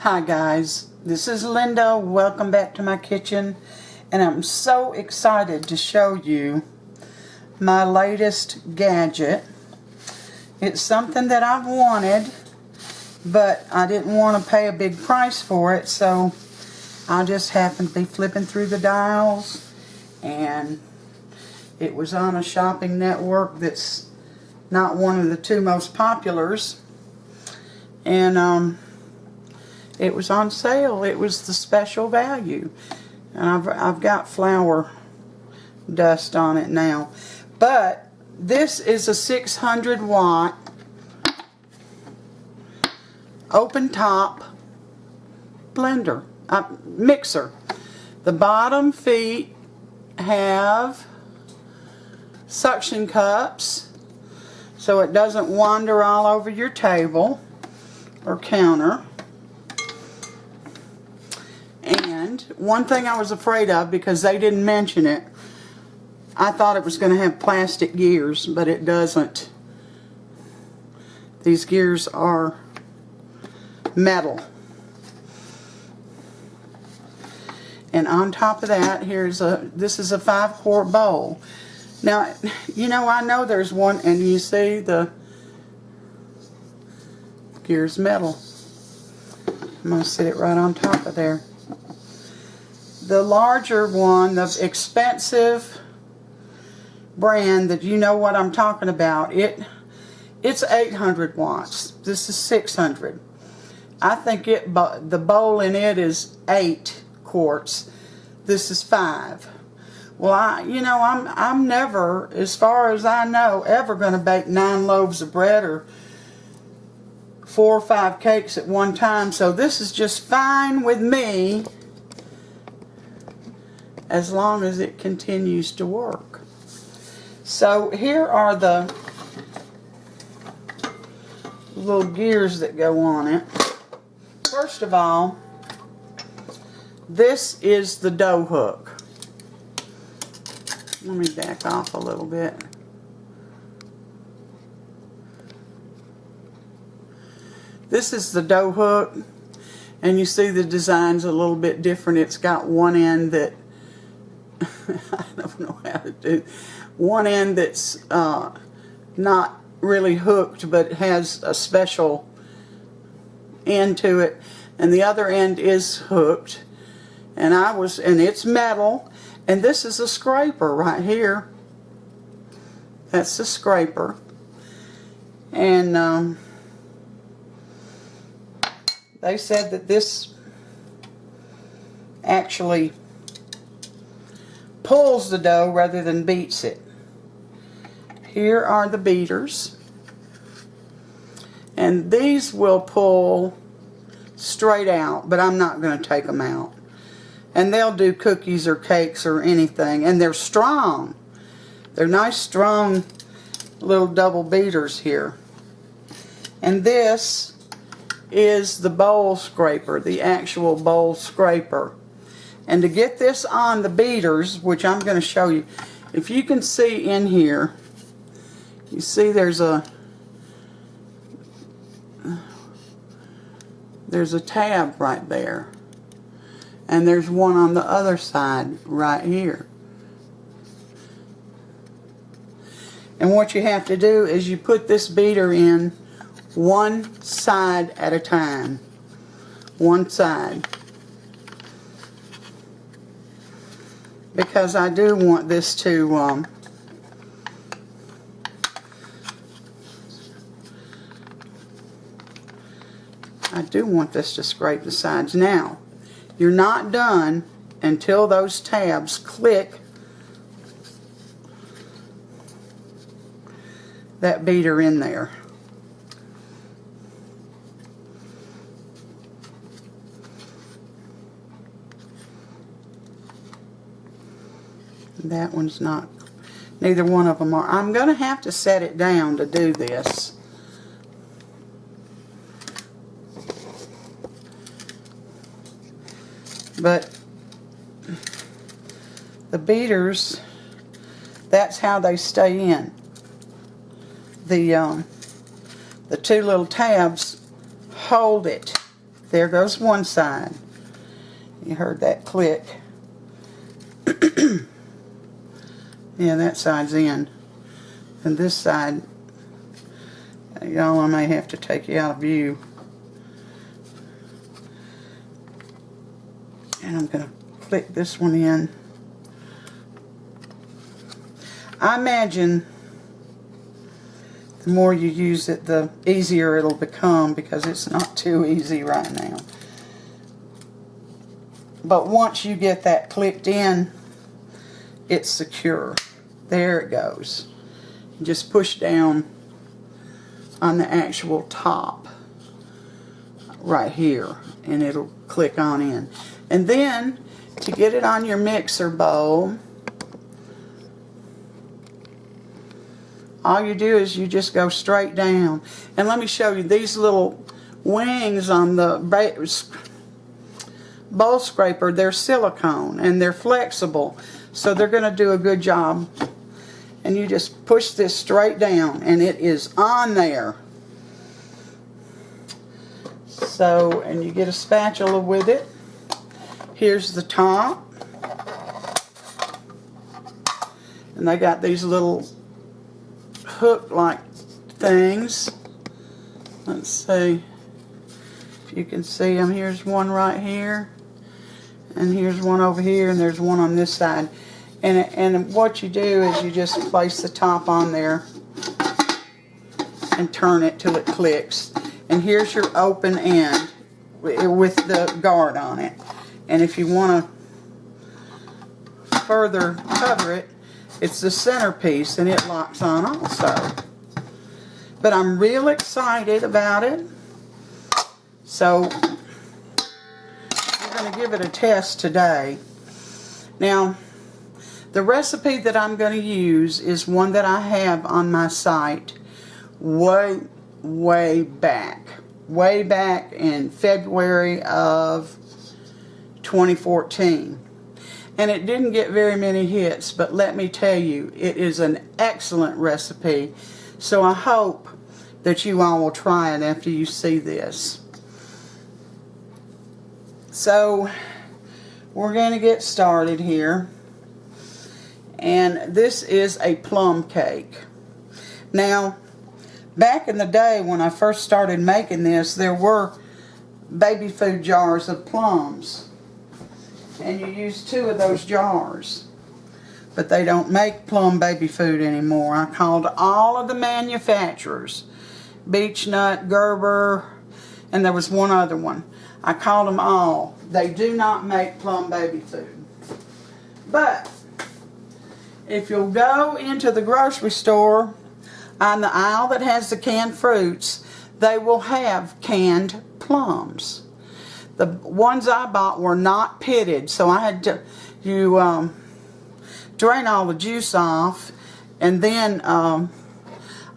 Hi guys, this is Linda. Welcome back to my kitchen, and I'm so excited to show you my latest gadget. It's something that I've wanted, but I didn't want to pay a big price for it, so I just happened to be flipping through the dials, and it was on a shopping network that's not one of the two most populars, and it was on sale. It was the special value. And I've got flour dust on it now. But this is a 600 watt open top blender, mixer. The bottom feet have suction cups so it doesn't wander all over your table or counter. And one thing I was afraid of, because they didn't mention it, I thought it was going to have plastic gears, but it doesn't. These gears are metal. And on top of that, this is a 5-quart bowl. Now, you know, I know there's one, and you see the gear's metal. I'm going to sit it right on top of there. The larger one, the expensive brand that you know what I'm talking about, it's 800 watts. This is 600. I think the bowl in it is 8 quarts. This is 5. Well, I'm never, as far as I know, ever going to bake 9 loaves of bread or 4 or 5 cakes at one time. So this is just fine with me, as long as it continues to work. So here are the little gears that go on it. First of all, this is the dough hook. Let me back off a little bit. This is the dough hook, and you see the design's a little bit different. It's got one end that I don't know how to do. One end that's not really hooked, but has a special end to it, and the other end is hooked. And it's metal, and this is a scraper right here. That's the scraper, and they said that this actually pulls the dough rather than beats it. Here are the beaters, and these will pull straight out, but I'm not going to take them out. And they'll do cookies or cakes or anything, and they're strong. They're nice, strong little double beaters here. And this is the bowl scraper, the actual bowl scraper. And to get this on the beaters, which I'm going to show you, if you can see in here, you see there's a tab right there. And there's one on the other side right here. And what you have to do is you put this beater in one side at a time. One side. Because I do want this to scrape the sides. Now, you're not done until those tabs click that beater in there. That one's not, neither one of them are. I'm going to have to set it down to do this. But the beaters, that's how they stay in. The two little tabs hold it There goes one side. You heard that click. Yeah, that side's in. And this side, y'all, I may have to take you out of view. And I'm going to click this one in. I imagine the more you use it, the easier it'll become, because it's not too easy right now. But once you get that clicked in, it's secure. There it goes. You just push down on the actual top right here, and it'll click on in. And then to get it on your mixer bowl, all you do is you just go straight down. And let me show you these little wings on the bowl scraper. They're silicone and they're flexible, so they're going to do a good job. And you just push this straight down and it is on there. So, and you get a spatula with it. Here's the top. And they got these little hook-like things. Let's see if you can see them. Here's one right here. And here's one over here, and there's one on this side. And what you do is you just place the top on there and turn it till it clicks. And here's your open end with the guard on it. And if you want to further cover it, it's the centerpiece, and it locks on also. But I'm real excited about it. So we're going to give it a test today. Now, the recipe that I'm going to use is one that I have on my site way back in February of 2014. And it didn't get very many hits, but let me tell you, it is an excellent recipe. So I hope that you all will try it after you see this. So we're going to get started here. And this is a plum cake. Now, back in the day when I first started making this, there were baby food jars of plums. And you use 2 of those jars. But they don't make plum baby food anymore. I called all of the manufacturers. Beechnut, Gerber, and there was one other one. I called them all. They do not make plum baby food. But if you'll go into the grocery store, on the aisle that has the canned fruits, they will have canned plums. The ones I bought were not pitted, so I had to drain all the juice off, and then I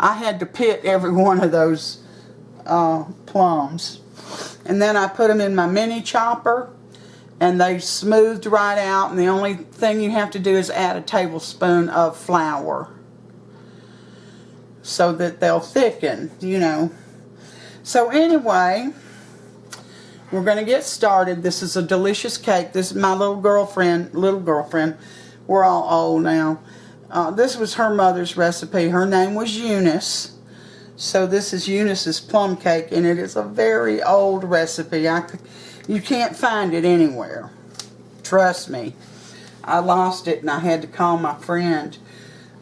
had to pit every one of those plums. And then I put them in my mini chopper, and they smoothed right out, and the only thing you have to do is add a tablespoon of flour so that they'll thicken, you know. So anyway, we're going to get started. This is a delicious cake. This is my little girlfriend. We're all old now. This was her mother's recipe. Her name was Eunice. So this is Eunice's plum cake, and it is a very old recipe. You can't find it anywhere. Trust me. I lost it, and I had to call my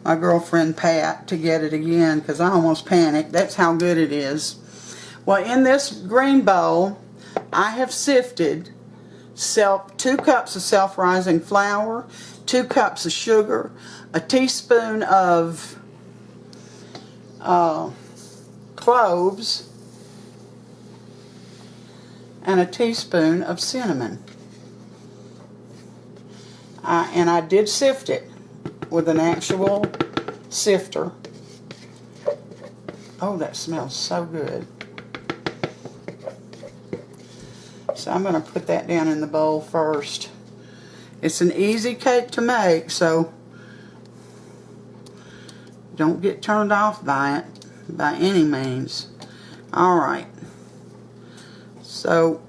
girlfriend Pat, to get it again, because I almost panicked. That's how good it is. Well, in this green bowl, I have sifted 2 cups of self-rising flour, 2 cups of sugar, a teaspoon of cloves, and a teaspoon of cinnamon. And I did sift it with an actual sifter. Oh, that smells so good. So I'm going to put that down in the bowl first. It's an easy cake to make, so don't get turned off by it by any means. Alright. So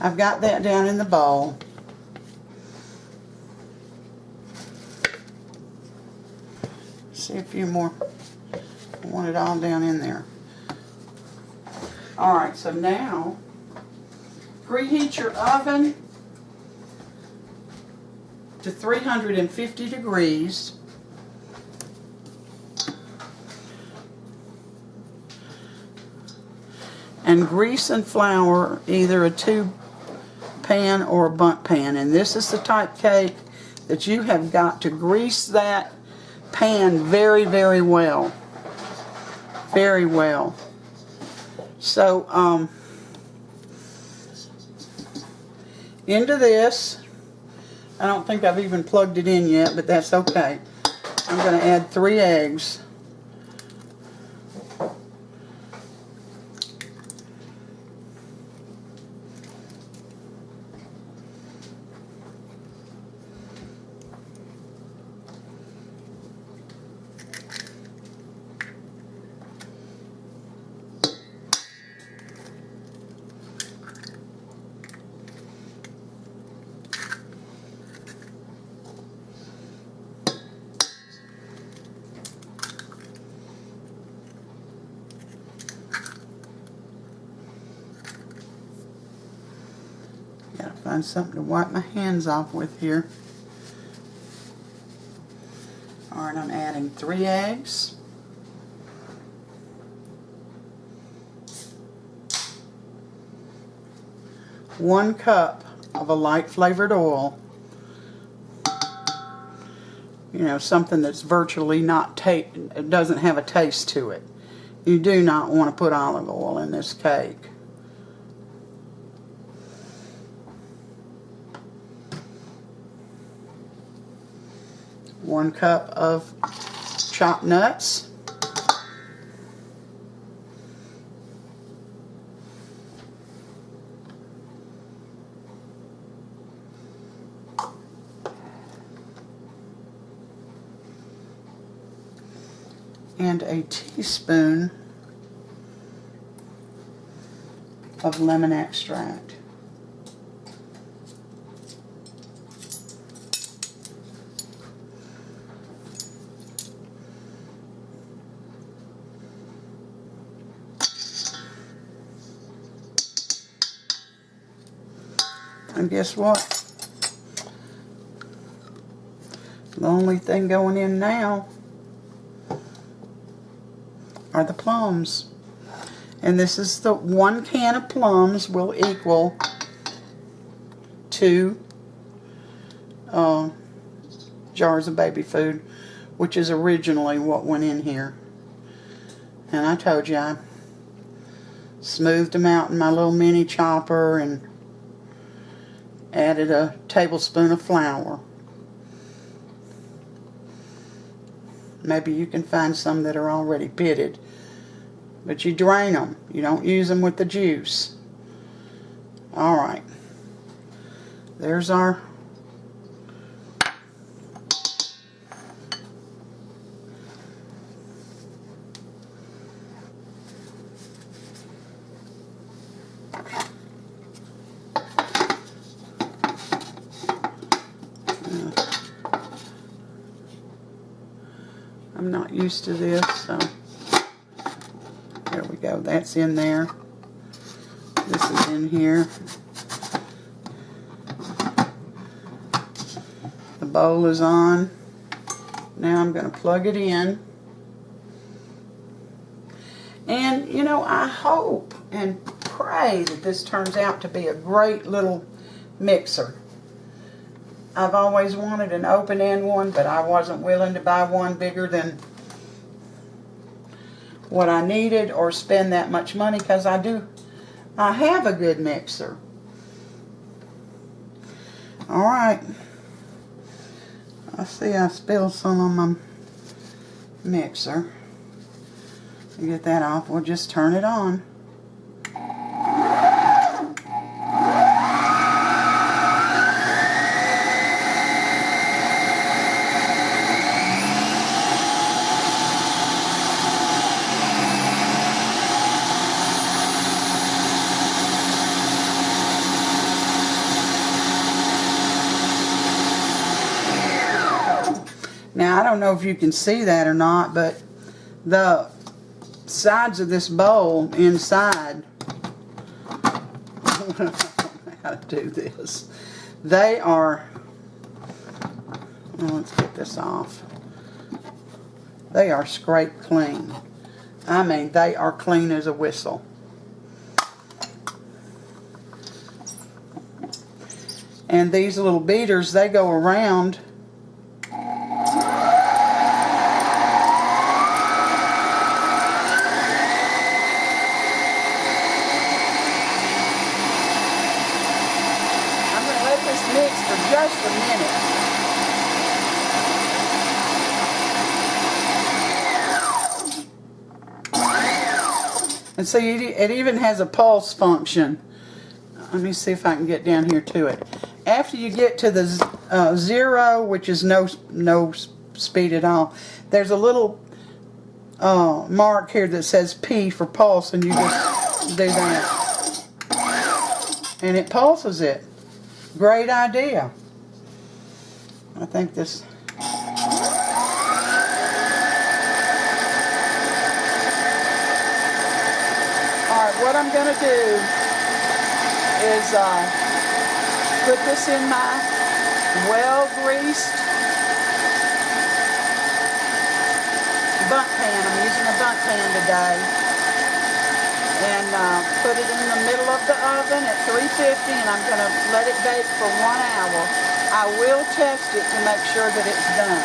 I've got that down in the bowl. See a few more. I want it all down in there. Alright, so now preheat your oven to 350 degrees. And grease and flour either a tube pan or a bundt pan. And this is the type cake that you have got to grease that pan very, very well. Very well. So, into this, I don't think I've even plugged it in yet, but that's okay. I'm going to add 3 eggs. Gotta find something to wipe my hands off with here. Alright, I'm adding 3 eggs. One cup of a light flavored oil. You know, something that's virtually not it doesn't have a taste to it. You do not want to put olive oil in this cake. One cup of chopped nuts. And a teaspoon of lemon extract. And guess what? The only thing going in now are the plums. And this is the 1 can of plums will equal 2 jars of baby food, which is originally what went in here. And I told you I smoothed them out in my little mini chopper and added a tablespoon of flour. Maybe you can find some that are already pitted. But you drain them. You don't use them with the juice. Alright. There's our I'm not used to this, so there we go. That's in there. This is in here. The bowl is on. Now I'm going to plug it in. And, you know, I hope and pray that this turns out to be a great little mixer. I've always wanted an open-end one, but I wasn't willing to buy one bigger than what I needed or spend that much money, because I have a good mixer. Alright. I see I spilled some on my mixer. To get that off, we'll just turn it on. Now, I don't know if you can see that or not, but the sides of this bowl inside, I don't know how to do this. They are, let's get this off. They are scraped clean. I mean, they are clean as a whistle. And these little beaters, they go around. Mix for just a minute. And see, it even has a pulse function. Let me see if I can get down here to it. After you get to the 0, which is no speed at all, there's a little mark here that says P for pulse, and you just do that. And it pulses it. Great idea. I think this. Alright, what I'm going to do is put this in my well-greased bundt pan. I'm using a bundt pan today. And put it in the middle of the oven at 350, and I'm going to let it bake for 1 hour. I will test it to make sure that it's done.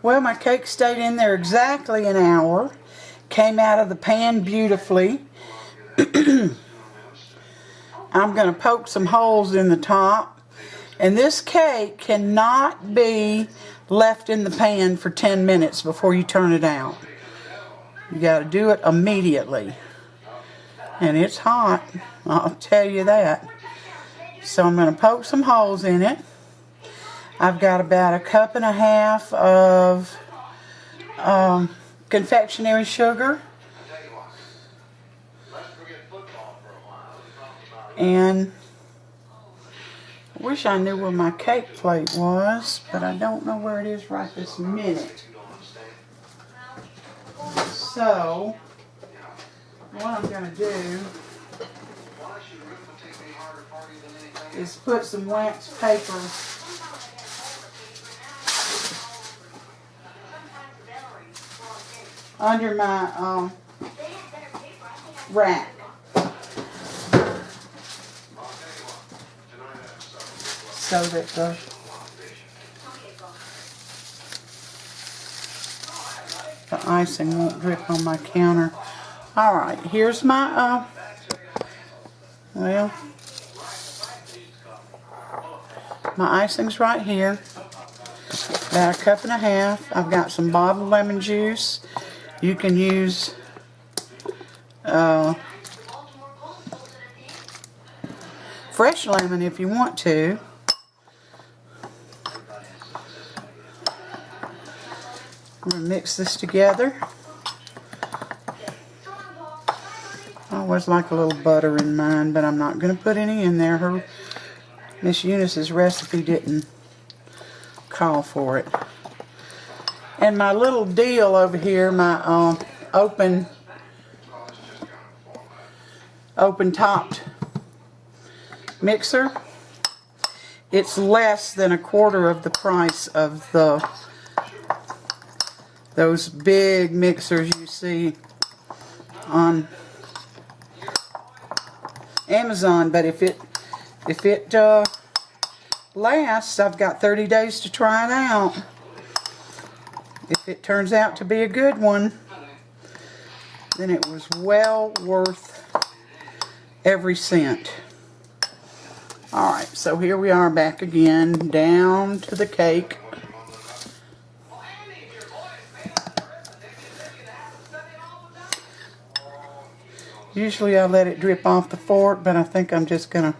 Well, my cake stayed in there exactly an hour. Came out of the pan beautifully. I'm going to poke some holes in the top. And this cake cannot be left in the pan for 10 minutes before you turn it out. You got to do it immediately. And it's hot, I'll tell you that. So I'm going to poke some holes in it. I've got about 1.5 cups of confectionery sugar. And I wish I knew where my cake plate was, but I don't know where it is right this minute. So, what I'm going to do is put some wax paper under my rack. So that the icing won't drip on my counter. Alright, here's my, well, my icing's right here. About 1.5 cups. I've got some bottled lemon juice. You can use fresh lemon if you want to. I'm going to mix this together. I always like a little butter in mine, but I'm not going to put any in there. Miss Eunice's recipe didn't call for it. And my little deal over here, my open topped mixer, it's less than 1/4 of the price of those big mixers you see on Amazon. But if it lasts, I've got 30 days to try it out. If it turns out to be a good one, then it was well worth every cent. Alright, so here we are back again, down to the cake. Usually I let it drip off the fork, but I think I'm just going to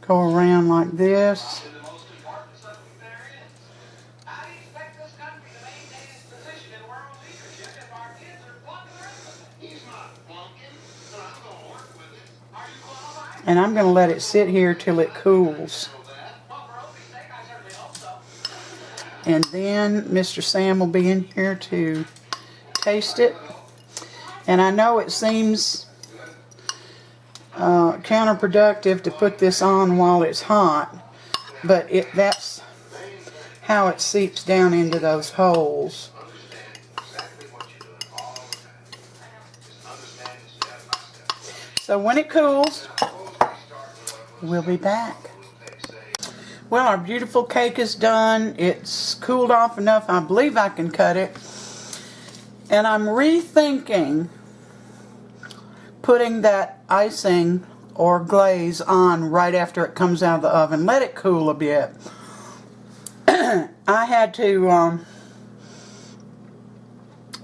go around like this. And I'm going to let it sit here till it cools. And then Mr. Sam will be in here to taste it. And I know it seems counterproductive to put this on while it's hot, but that's how it seeps down into those holes. So when it cools, we'll be back. Well, our beautiful cake is done. It's cooled off enough, I believe I can cut it. And I'm rethinking putting that icing or glaze on right after it comes out of the oven. Let it cool a bit. I had to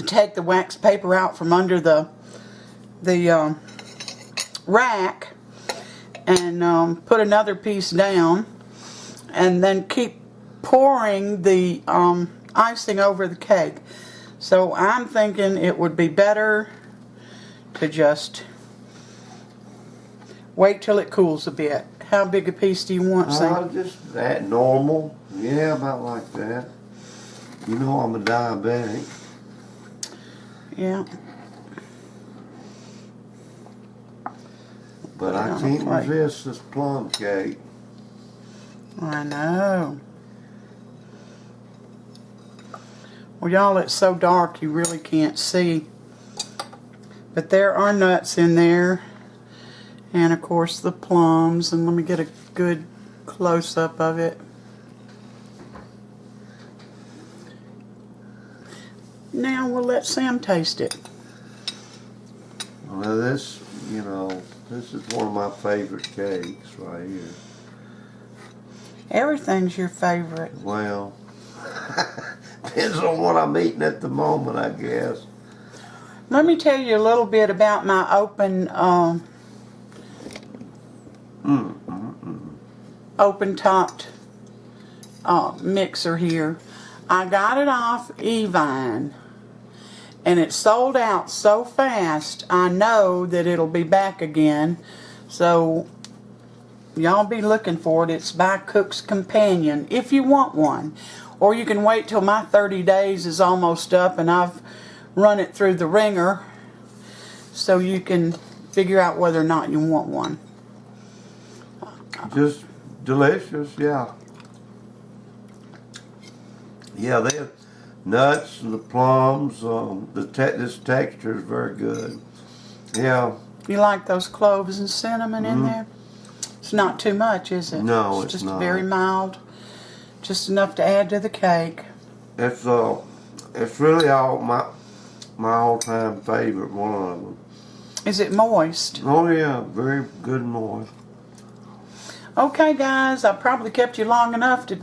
take the wax paper out from under the rack and put another piece down, and then keep pouring the icing over the cake. So I'm thinking it would be better to just wait till it cools a bit. How big a piece do you want, Sam? Just that normal. Yeah, about like that. You know I'm a diabetic. Yeah. But I can't resist this plum cake. I know. Well, y'all, it's so dark you really can't see. But there are nuts in there. And, of course, the plums. And let me get a good close-up of it. Now we'll let Sam taste it. Well, this, you know, this is one of my favorite cakes right here. Everything's your favorite. Well, depends on what I'm eating at the moment, I guess. Let me tell you a little bit about my open open-topped mixer here. I got it off Evine, and it sold out so fast. I know that it'll be back again, so y'all be looking for it. It's by Cook's Companion if you want one, or you can wait till my 30 days is almost up and I've run it through the ringer, so you can figure out whether or not you want one. Just delicious, yeah. Yeah, they have nuts and the plums. This texture is very good. Yeah. You like those cloves and cinnamon in there? It's not too much, is it? No, it's just not. Very mild, just enough to add to the cake. It's really my all-time favorite, one of them. Is it moist? Oh yeah, very good and moist. Okay, guys, I probably kept you long enough to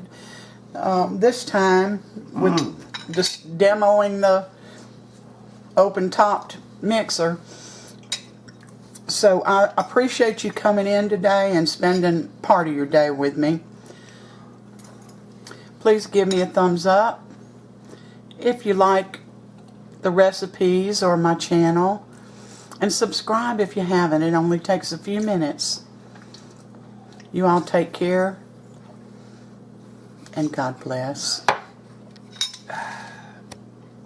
this time with just demoing the open-topped mixer. So I appreciate you coming in today and spending part of your day with me. Please give me a thumbs up if you like the recipes or my channel, and subscribe if you haven't. It only takes a few minutes. You all take care, and God bless.